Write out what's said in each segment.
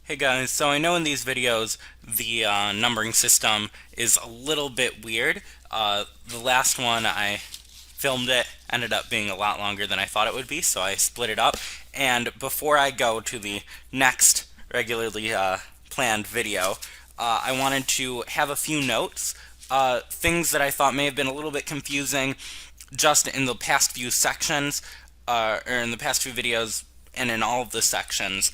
Hey guys, so I know in these videos the numbering system is a little bit weird. The last one I filmed it ended up being a lot longer than I thought it would be, so I split it up. And before I go to the next regularly planned video, I wanted to have a few notes, things that I thought may have been a little bit confusing just in the past few sections, or in the past few videos, and in all of the sections.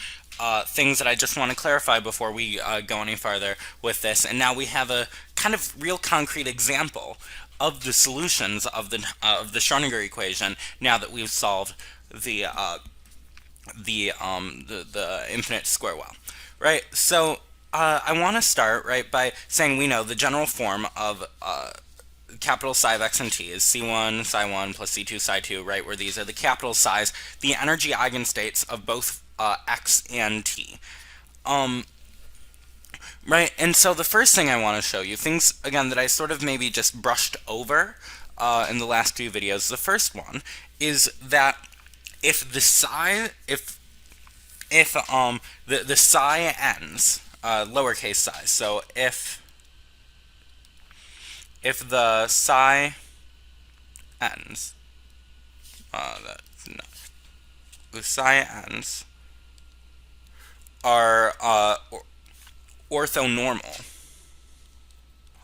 Things that I just want to clarify before we go any farther with this. And now we have a kind of real concrete example of the solutions of the Schrödinger equation. Now that we've solved the infinite square well, right? So I want to start right by saying we know the general form of capital psi of x and t is c1 psi 1 plus c2 psi 2, right, where these are the capital psi's, the energy eigenstates of both x and t. Right, and so the first thing I want to show you, things, again, that I sort of maybe just brushed over in the last few videos. The first one is that if the psi, if the psi ends, lowercase psi, so if the psi ends, no, the psi ends are orthonormal.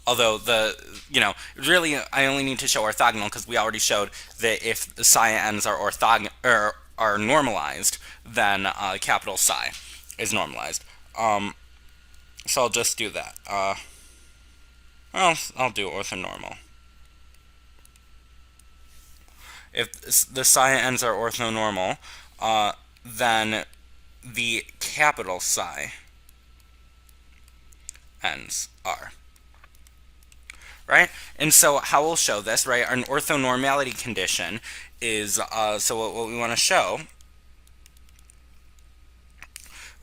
Although really I only need to show orthogonal because we already showed that if the psi ends are are normalized, then capital psi is normalized. So I'll just do that. I'll do orthonormal. If the psi ends are orthonormal, then the capital psi ends are. Right? And so how we'll show this, right, an orthonormality condition is, so what we want to show,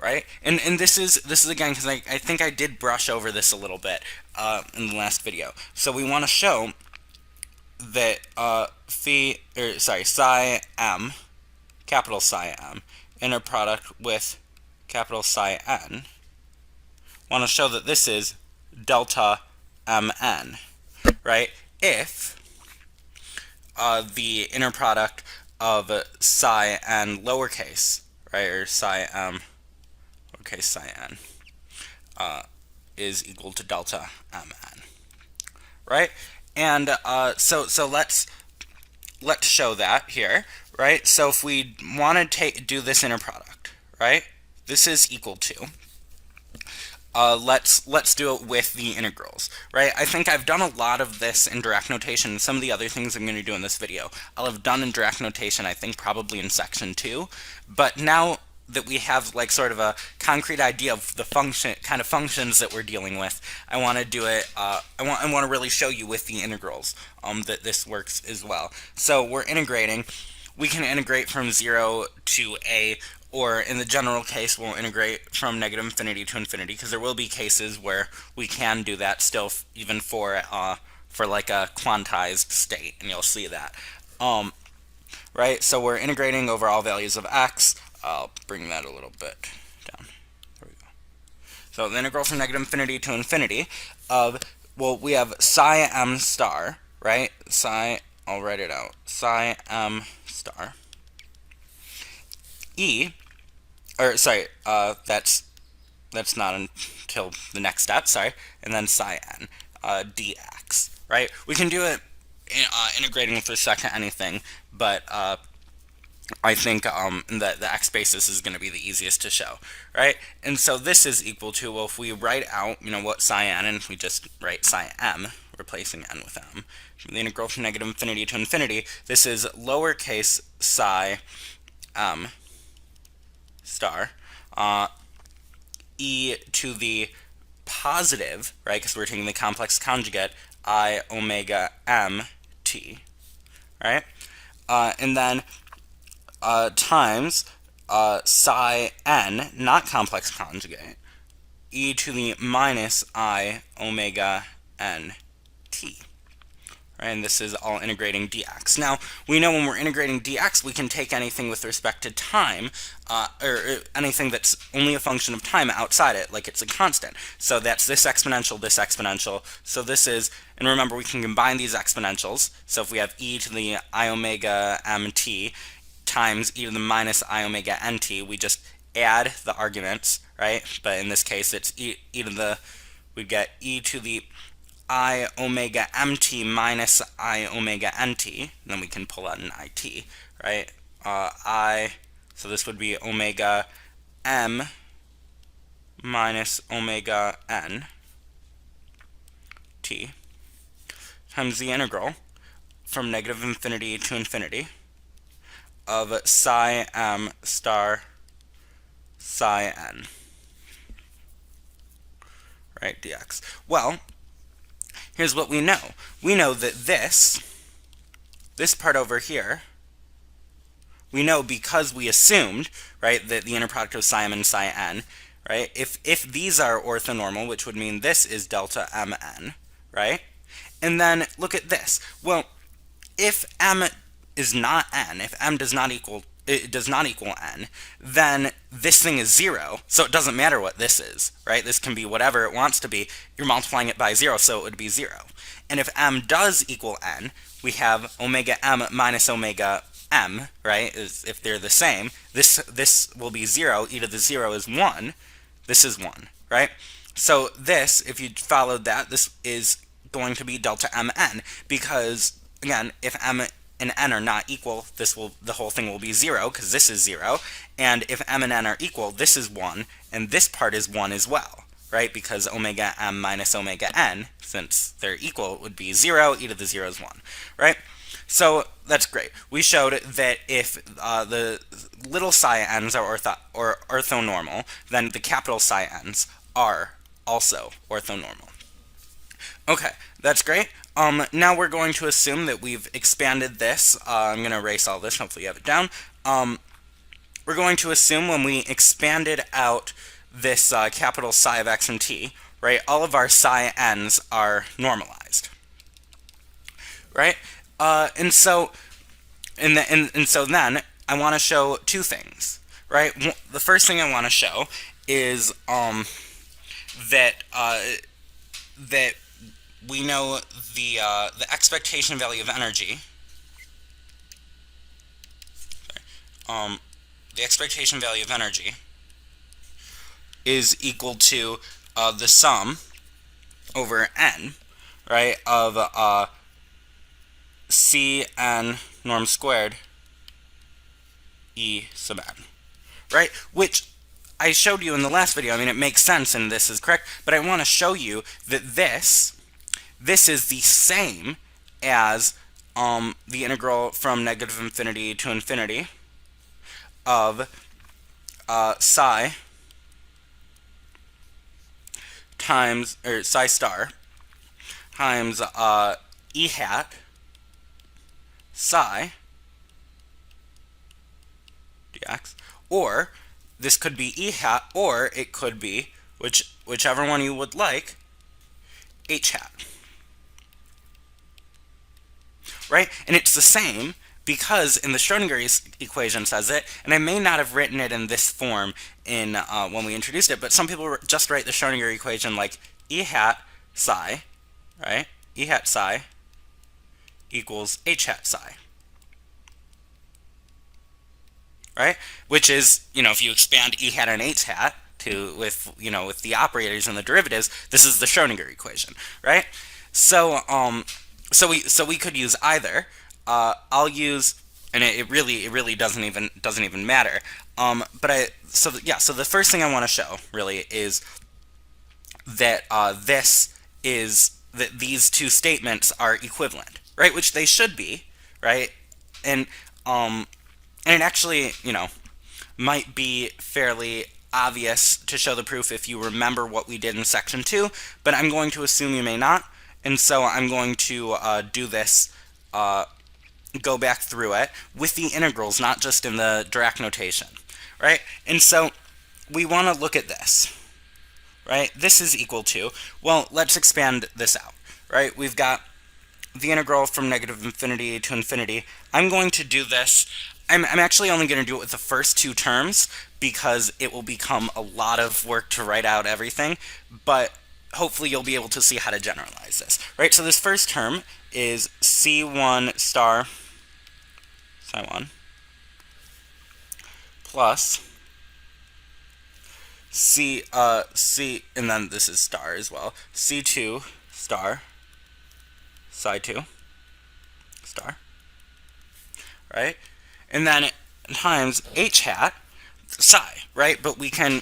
right, and this is again, because I think I did brush over this a little bit in the last video. So we want to show that psi m, capital psi m, inner product with capital psi n, want to show that this is delta mn, right? If the inner product of psi n lowercase, right, or psi m lowercase psi n is equal to delta mn, right? And so let's show that here, right? So if we want to do this inner product, right, this is equal to, let's do it with the integrals, right? I think I've done a lot of this in direct notation. Some of the other things I'm going to do in this video, I'll have done in direct notation, I think probably in section 2. But now that we have like sort of a concrete idea of the kind of functions that we're dealing with, I want to do it. I want to really show you with the integrals that this works as well. So we're integrating. We can integrate from 0 to a, or in the general case, we'll integrate from negative infinity to infinity, because there will be cases where we can do that still, even for like a quantized state, and you'll see that. Right, so we're integrating over all values of x. I'll bring that a little bit down. There we go. So the integral from negative infinity to infinity of, well, we have psi m star, right? I'll write it out. Psi m star that's not until the next step, sorry, and then psi n dx, right? We can do it integrating with respect to anything, but I think the x basis is going to be the easiest to show, right? And so this is equal to, well, if we write out, what psi n, and if we just write psi m, replacing n with m, the integral from negative infinity to infinity, this is lowercase psi m star e to the positive, right, because we're taking the complex conjugate, I omega m t, right? And then times psi n, not complex conjugate, e to the minus I omega n t, right? And this is all integrating dx. Now, we know when we're integrating dx, we can take anything with respect to time, or anything that's only a function of time outside it, like it's a constant. So that's this exponential, this exponential. So this is, and remember, we can combine these exponentials. So if we have e to the I omega mt times e to the minus I omega nt, we just add the arguments, right? But in this case, it's e to the, we get e to the I omega mt minus I omega nt, and then we can pull out an it, right? So this would be omega m minus omega n t times the integral from negative infinity to infinity of psi m star psi n, right, dx. Well, here's what we know. We know that this part over here, we know because we assumed, right, that the inner product of psi m and psi n, right, if these are orthonormal, which would mean this is delta mn, right? And then look at this. Well, if m is not n, if m does not equal n, then this thing is 0, so it doesn't matter what this is, right? This can be whatever it wants to be. You're multiplying it by 0, so it would be 0. And if m does equal n, we have omega m minus omega m, right? If they're the same, this will be 0. E to the 0 is 1. This is 1, right? So this, if you followed that, this is going to be delta mn, because, again, if m and n are not equal, the whole thing will be 0, because this is 0. And if m and n are equal, this is 1, and this part is 1 as well, right? Because omega m minus omega n, since they're equal, it would be 0. E to the 0 is 1, right? So that's great. We showed that if the little psi n's are orthonormal, then the capital psi n's are also orthonormal. Okay, that's great. Now we're going to assume that we've expanded this. I'm going to erase all this. Hopefully you have it down. We're going to assume when we expanded out this capital psi of x and t, right, all of our psi n's are normalized, right? And so then I want to show two things, right? The first thing I want to show is that we know the expectation value of energy. The expectation value of energy is equal to the sum over n, right, of Cn norm squared E sub n, right? Which I showed you in the last video. I mean, it makes sense and this is correct, but I want to show you that this is the same as the integral from negative infinity to infinity of psi times, or psi star times E hat psi dx, or this could be E hat, or it could be, whichever one you would like, H hat. Right? And it's the same because in the Schrodinger equation says it, and I may not have written it in this form in when we introduced it, but some people just write the Schrodinger equation like E hat psi, right? E hat psi equals H hat psi. Right? Which is, if you expand E hat and H hat with the operators and the derivatives, this is the Schrodinger equation, right? So we could use either. I'll use, and it really doesn't even matter. So the first thing I want to show really is that that these two statements are equivalent, right? Which they should be, right? And it actually, might be fairly obvious to show the proof if you remember what we did in section 2, but I'm going to assume you may not, and so I'm going to do this, go back through it with the integrals, not just in the Dirac notation, right? And so we want to look at this, right? This is equal to, well, let's expand this out, right? We've got the integral from negative infinity to infinity. I'm going to do this. I'm actually only going to do it with the first two terms because it will become a lot of work to write out everything, but hopefully you'll be able to see how to generalize this. Right, so this first term is C1 star psi 1 plus C, and then this is star as well, C2 star psi 2 star, right? And then times h hat psi, right? But we can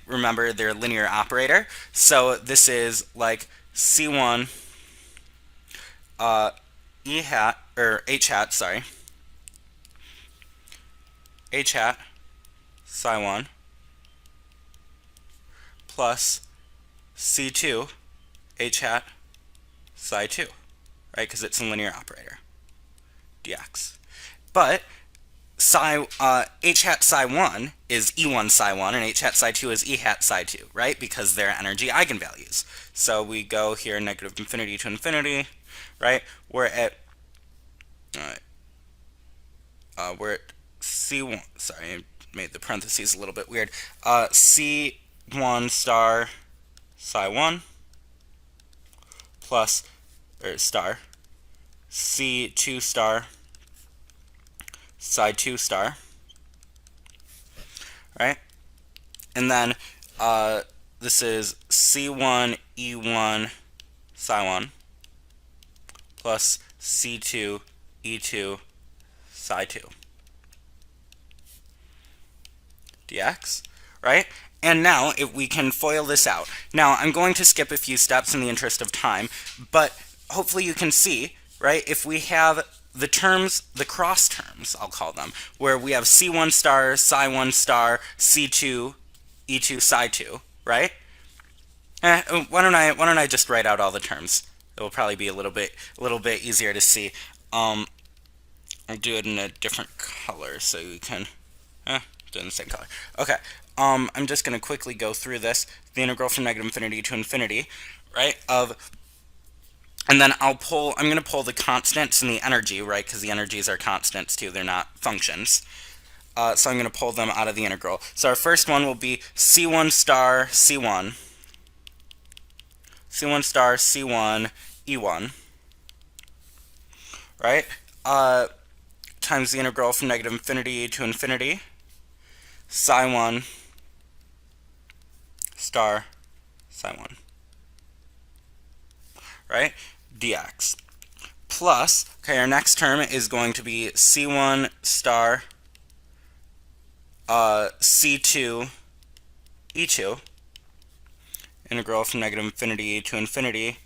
remember their linear operator. So this is like C1 e hat, or h hat, sorry, h hat psi 1 plus C2 h hat psi 2, right? Because it's a linear operator, dx. But psi, h hat psi 1 is E1 psi 1, and h hat psi 2 is E hat psi 2, right? Because they're energy eigenvalues. So we go here negative infinity to infinity, right? We're at C1, sorry, I made the parentheses a little bit weird. C1 star psi 1 plus, or star, C2 star psi 2 star, right? And then this is C1 E1 psi 1 plus C2 E2 psi 2 dx, right? And now if we can FOIL this out. Now I'm going to skip a few steps in the interest of time, but hopefully you can see, right, if we have the terms, the cross terms, I'll call them, where we have C1 star, psi 1 star, C2, E2 psi 2, right? Why don't I just write out all the terms? It will probably be a little bit easier to see. I'll do it in a different color so you can do it in the same color. Okay. I'm just going to quickly go through this. The integral from negative infinity to infinity, right? And then I'm going to pull the constants and the energy, right? Because the energies are constants too. They're not functions. So I'm going to pull them out of the integral. So our first one will be C1 star C1, C1 star C1 E1, right? Times the integral from negative infinity to infinity, psi 1 star psi 1, right? Dx. Plus, okay, our next term is going to be C1 star C2 E2, integral from negative infinity to infinity,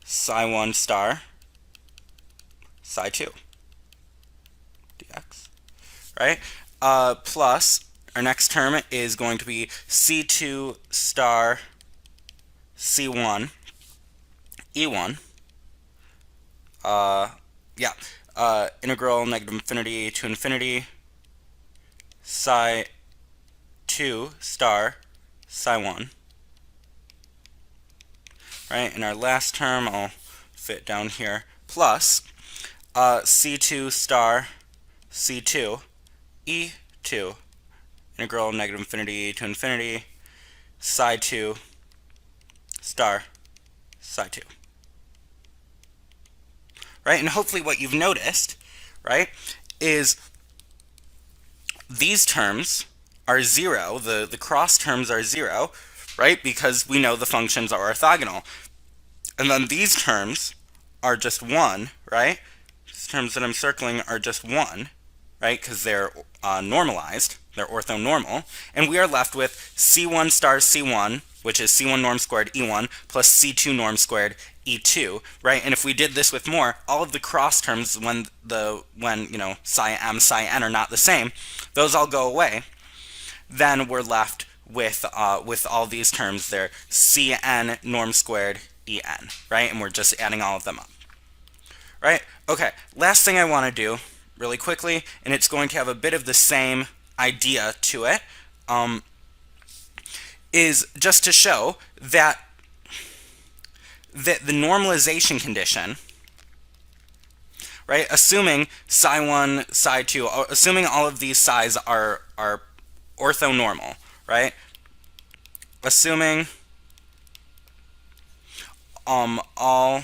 psi 1 star psi 2 dx, right? Plus, our next term is going to be C2 star C1 E1, integral negative infinity to infinity, psi 2 star psi 1, right? And our last term, I'll fit down here, plus C2 star C2 E2, integral negative infinity to infinity, psi 2 star psi 2. Right? And hopefully what you've noticed, right, is these terms are 0, the cross terms are 0, right, because we know the functions are orthogonal. And then these terms are just 1, right? These terms that I'm circling are just 1, right, because they're normalized, they're orthonormal, and we are left with C1 star C1, which is C1 norm squared E1 plus C2 norm squared E2, right? And if we did this with more, all of the cross terms when you know psi m, psi n are not the same, those all go away. Then we're left with all these terms. They're Cn norm squared En, right? And we're just adding all of them up, right? Okay, last thing I want to do really quickly, and it's going to have a bit of the same idea to it, is just to show that the normalization condition, right? Assuming psi1, psi2, assuming all of these psi's are orthonormal, right? Assuming all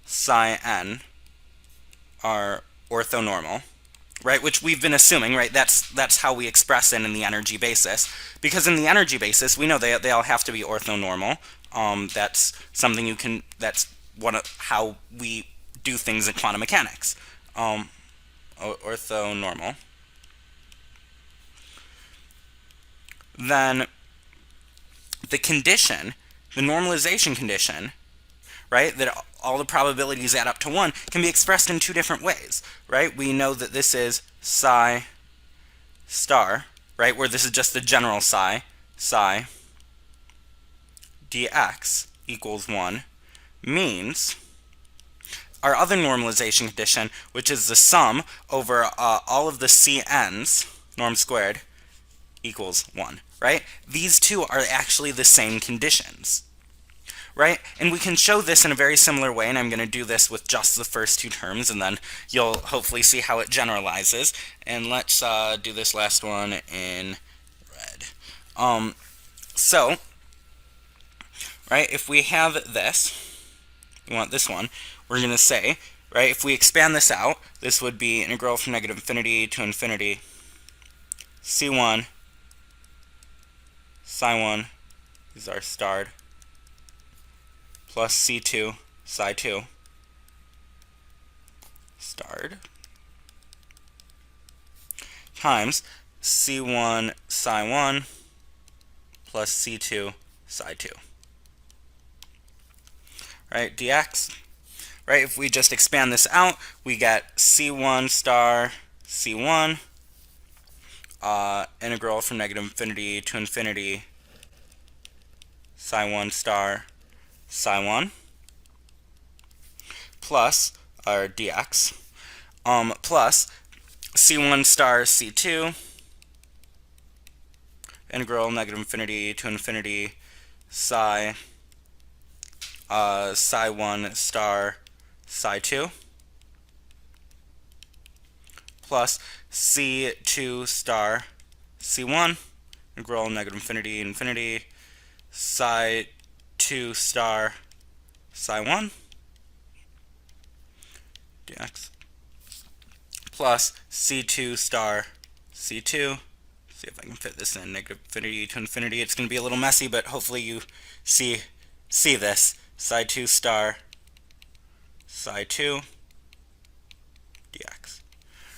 psi n are orthonormal, right? Which we've been assuming, right? That's how we express it in the energy basis. Because in the energy basis, we know they all have to be orthonormal. That's something you can. That's one of how we do things in quantum mechanics. Orthonormal. Then the condition, the normalization condition, right, that all the probabilities add up to 1, can be expressed in two different ways, right? We know that this is psi star, right, where this is just the general psi dx equals 1, means our other normalization condition, which is the sum over all of the CN's, norm squared, equals 1, right? These two are actually the same conditions, right? And we can show this in a very similar way, and I'm going to do this with just the first two terms, and then you'll hopefully see how it generalizes. And let's do this last one in red. So, right, if we have this, we want this one, we're going to say, right, if we expand this out, this would be integral from negative infinity to infinity c1 psi1, these are starred, plus c2 psi2 starred, times c1 psi1 plus c2 psi2. Right, dx. Right, if we just expand this out, we get c1 star c1, integral from negative infinity to infinity psi1 star psi1, plus, or dx, plus c1 star c2, integral negative infinity to infinity psi psi1 star psi2, plus c2 star c1, integral negative infinity infinity psi2 star psi1 dx, plus c2 star c2. See if I can fit this in negative infinity to infinity. It's going to be a little messy, but hopefully you see this. Psi2 star psi2 dx.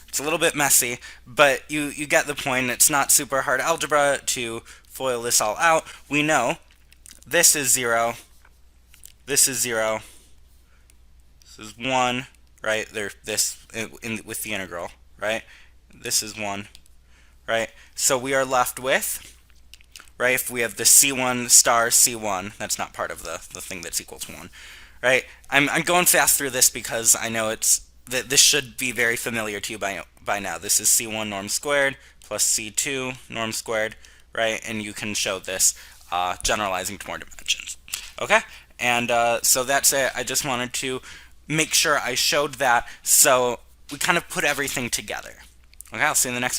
It's a little bit messy, but you get the point. It's not super hard algebra to FOIL this all out. We know this is 0, this is 0, this is 1, right? This with the integral, right? This is 1, right? So we are left with, right, if we have the c1 star c1, that's not part of the thing that's equal to 1, right? I'm going fast through this because I know that this should be very familiar to you by now. This is c1 norm squared plus c2 norm squared, right? And you can show this generalizing to more dimensions. Okay? And so that's it. I just wanted to make sure I showed that so we kind of put everything together. Okay, I'll see you in the next video.